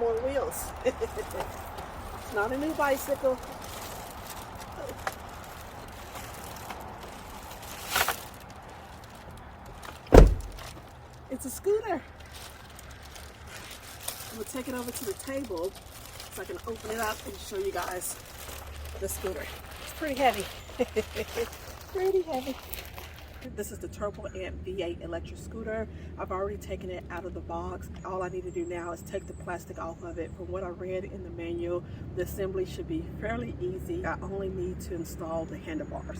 more wheels. It's not a new bicycle. It's a scooter. I'm gonna take it over to the table so I can open it up and show you guys the scooter. It's pretty heavy. Pretty heavy. This is the TurboAnt Vee H electric scooter. I've already taken it out of the box. All I need to do now is take the plastic off of it. From what I read in the manual, the assembly should be fairly easy. I only need to install the handlebars.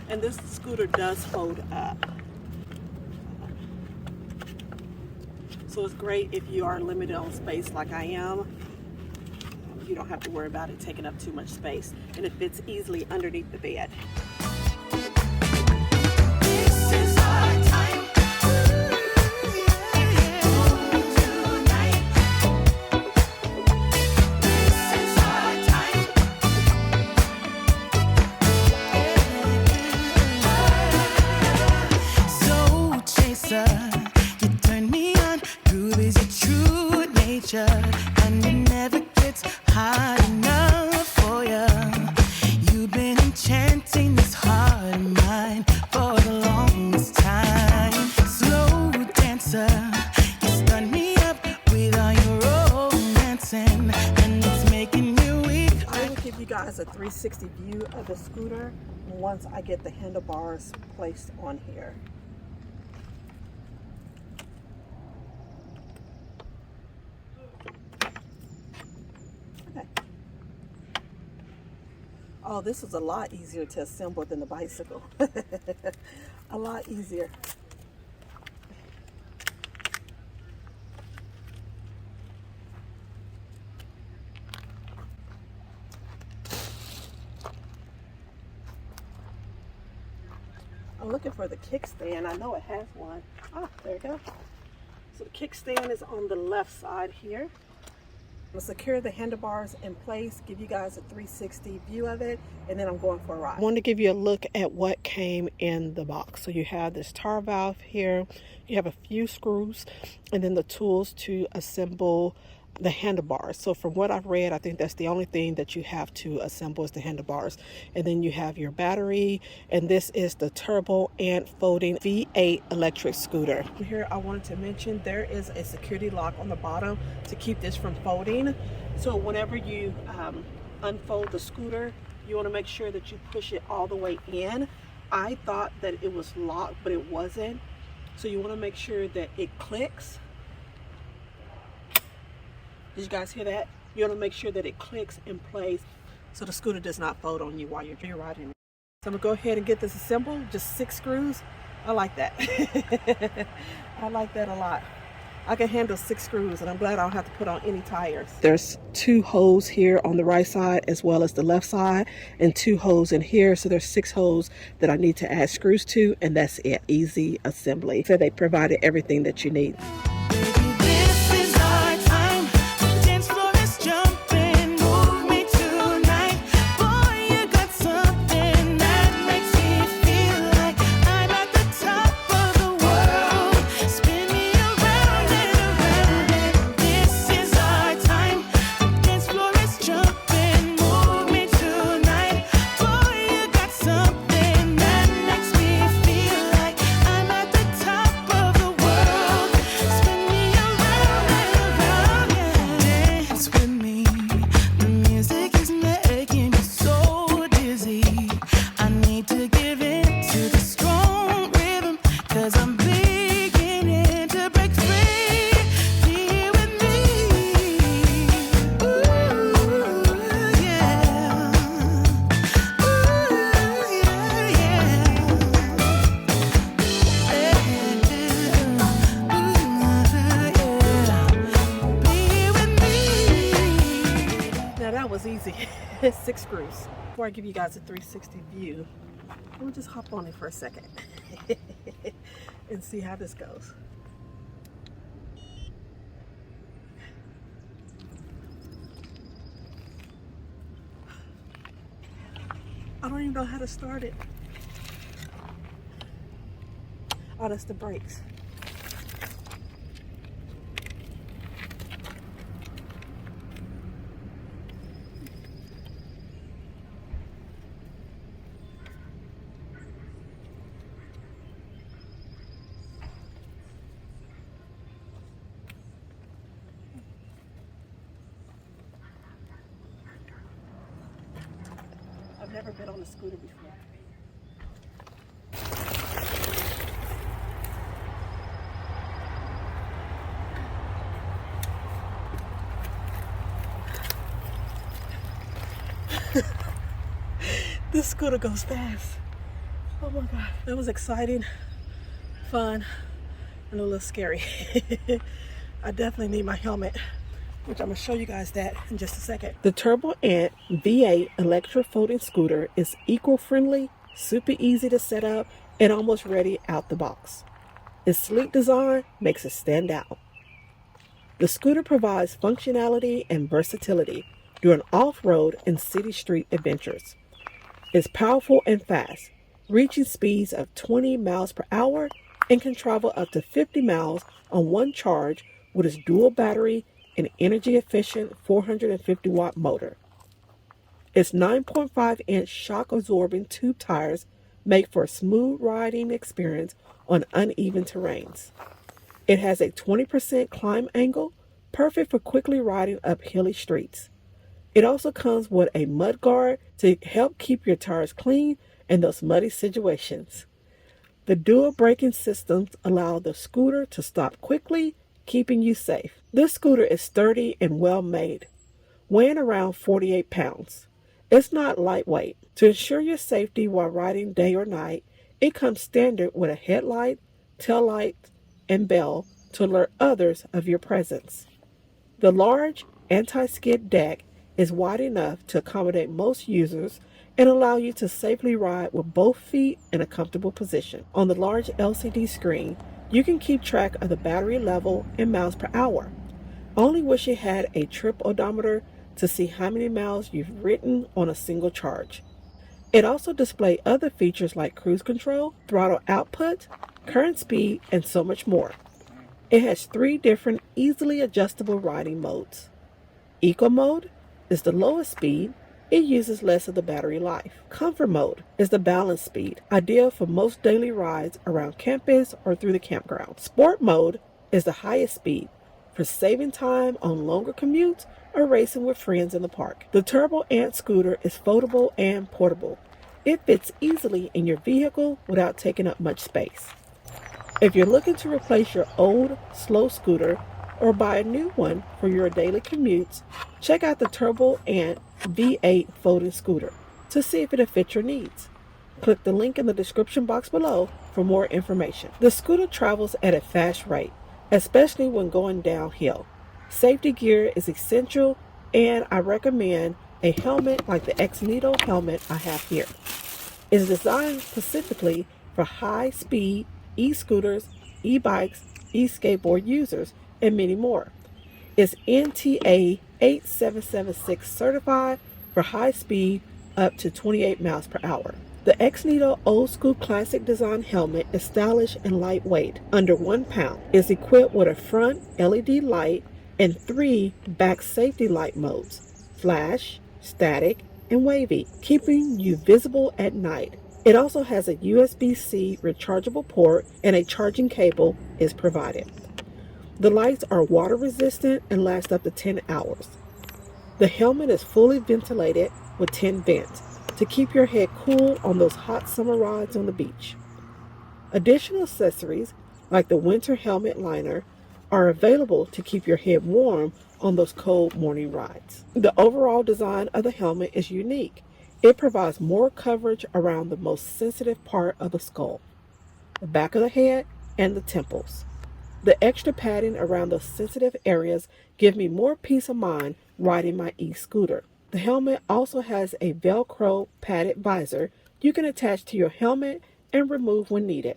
And this scooter does fold up. So it's great if you are limited on space like I am. You don't have to worry about it taking up too much space, and it fits easily underneath the bed. And it never gets hard enough for you. You've been enchanting this heart of mine for the longest time. Slow dancer, you stun me up with all your romancing, and it's making me weak. I will give you guys a 360 view of the scooter once I get the handlebars placed on here. Oh, this is a lot easier to assemble than the bicycle. A lot easier. I'm looking for the kickstand. I know it has one. Ah, there you go. So the kickstand is on the left side here. I'll secure the handlebars in place, give you guys a 360 view of it, and then I'm going for a ride. I wanted to give you a look at what came in the box. So you have this tar valve here, you have a few screws, and then the tools to assemble the handlebars. So from what I've read, I think that's the only thing that you have to assemble is the handlebars. And then you have your battery, and this is the TurboAnt folding Vee H electric scooter. Here I wanted to mention there is a security lock on the bottom to keep this from folding. So whenever you unfold the scooter, you want to make sure that you push it all the way in. I thought that it was locked, but it wasn't. So you want to make sure that it clicks. Did you guys hear that? You want to make sure that it clicks in place so the scooter does not fold on you while you're riding it. So I'm going to go ahead and get this assembled. Just 6 screws. I like that. I like that a lot. I can handle 6 screws, and I'm glad I don't have to put on any tires. There's 2 holes here on the right side as well as the left side, and 2 holes in here. So there's 6 holes that I need to add screws to, and that's it. Easy assembly. So they provided everything that you need. Easy. 6 screws. Before I give you guys a 360 view, we'll just hop on it for a second and see how this goes. I don't even know how to start it. Oh, that's the brakes. never been on a scooter before. This scooter goes fast. Oh my God. That was exciting, fun, and a little scary. I definitely need my helmet, which I'm going to show you guys that in just a second. The TurboAnt Vee H electric folding scooter is eco-friendly, super easy to set up, and almost ready out the box. Its sleek design makes it stand out. The scooter provides functionality and versatility during off-road and city street adventures. It's powerful and fast, reaching speeds of 20 miles per hour and can travel up to 50 miles on one charge with its dual battery and energy-efficient 450-watt motor. Its 9.5-inch shock-absorbing tube tires make for a smooth riding experience on uneven terrains. It has a 20% climb angle, perfect for quickly riding up hilly streets. It also comes with a mud guard to help keep your tires clean in those muddy situations. The dual braking systems allow the scooter to stop quickly, keeping you safe. This scooter is sturdy and well made, weighing around 48 pounds. It's not lightweight. To ensure your safety while riding day or night, it comes standard with a headlight, tail light, and bell to alert others of your presence. The large anti-skid deck is wide enough to accommodate most users and allow you to safely ride with both feet in a comfortable position. On the large LCD screen, you can keep track of the battery level and miles per hour. I only wish it had a trip odometer to see how many miles you've ridden on a single charge. It also displays other features like cruise control, throttle output, current speed, and so much more. It has 3 different easily adjustable riding modes. Eco mode is the lowest speed. It uses less of the battery life. Comfort mode is the balanced speed, ideal for most daily rides around campus or through the campground. Sport mode is the highest speed for saving time on longer commutes or racing with friends in the park. The TurboAnt scooter is foldable and portable. It fits easily in your vehicle without taking up much space. If you're looking to replace your old, slow scooter or buy a new one for your daily commutes, check out the TurboAnt Vee H folding scooter to see if it'll fit your needs. Click the link in the description box below for more information. The scooter travels at a fast rate, especially when going downhill. Safety gear is essential, and I recommend a helmet like the Xnito helmet I have here. It's designed specifically for high-speed e-scooters, e-bikes, e-skateboard users, and many more. It's NTA 8776 certified for high speed up to 28 miles per hour. The Xnito Old School Classic Design helmet is stylish and lightweight, under 1 pound. It's equipped with a front LED light and 3 back safety light modes: flash, static, and wavy, keeping you visible at night. It also has a USB-C rechargeable port, and a charging cable is provided. The lights are water resistant and last up to 10 hours. The helmet is fully ventilated with 10 vents to keep your head cool on those hot summer rides on the beach. Additional accessories like the winter helmet liner are available to keep your head warm on those cold morning rides. The overall design of the helmet is unique. It provides more coverage around the most sensitive part of the skull, the back of the head, and the temples. The extra padding around those sensitive areas give me more peace of mind riding my e-scooter. The helmet also has a Velcro padded visor you can attach to your helmet and remove when needed.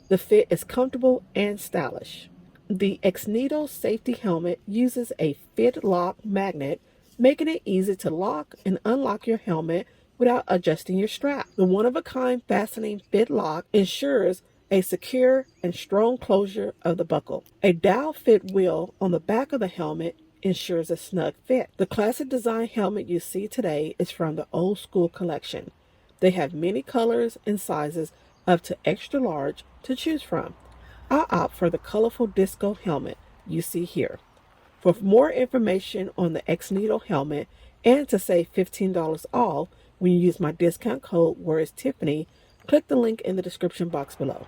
The fit is comfortable and stylish. The Xnito safety helmet uses a fit lock magnet, making it easy to lock and unlock your helmet without adjusting your strap. The one-of-a-kind fastening fit lock ensures a secure and strong closure of the buckle. A dial fit wheel on the back of the helmet ensures a snug fit. The classic design helmet you see today is from the old school collection. They have many colors and sizes up to extra large to choose from. I opt for the colorful disco helmet you see here. For more information on the Xnito helmet and to save $15 off, when you use my discount code Whereistiffany. Click the link in the description box below.